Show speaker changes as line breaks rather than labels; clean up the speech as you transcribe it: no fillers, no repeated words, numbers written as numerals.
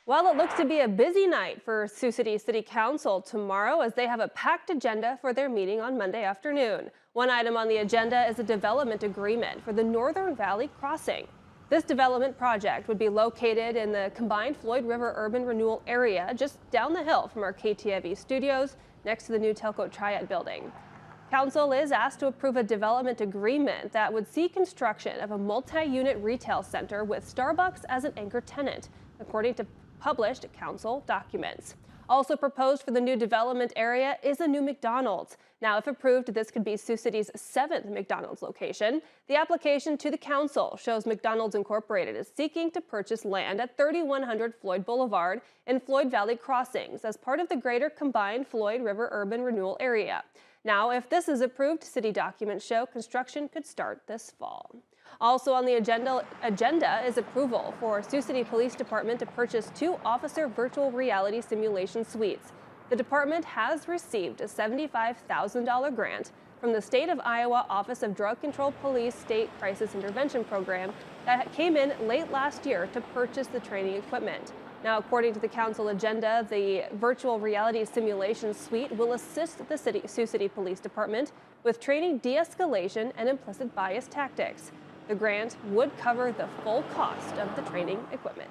Well, it looks to be a busy night for Sioux City Council tomorrow as they have a packed agenda for their meeting on Monday afternoon. One item on the agenda is a development agreement for the Northern Valley Crossing. This development project would be located in the combined Floyd River urban renewal area just down the hill from our KTFE studios next to the new Telco Triad building. Council is asked to approve a development agreement that would see construction of a multi-unit retail center with Starbucks as an anchor tenant, according to published council documents. Also proposed for the new development area is a new McDonald's. Now, if approved, this could be Sioux City's 7th McDonald's location. The application to the council shows McDonald's Incorporated is seeking to purchase land at 3100 Floyd Boulevard in Floyd Valley Crossings as part of the greater combined Floyd River urban renewal area. Now, if this is approved, city documents show construction could start this fall. Also on the agenda is approval for Sioux City Police Department to purchase 2 officer virtual reality simulation suites. The department has received a $75,000 grant from the State of Iowa Office of Drug Control Police State Crisis Intervention Program that came in late last year to purchase the training equipment. Now, according to the council agenda, the virtual reality simulation suite will assist the Sioux City Police Department with training de-escalation and implicit bias tactics. The grant would cover the full cost of the training equipment.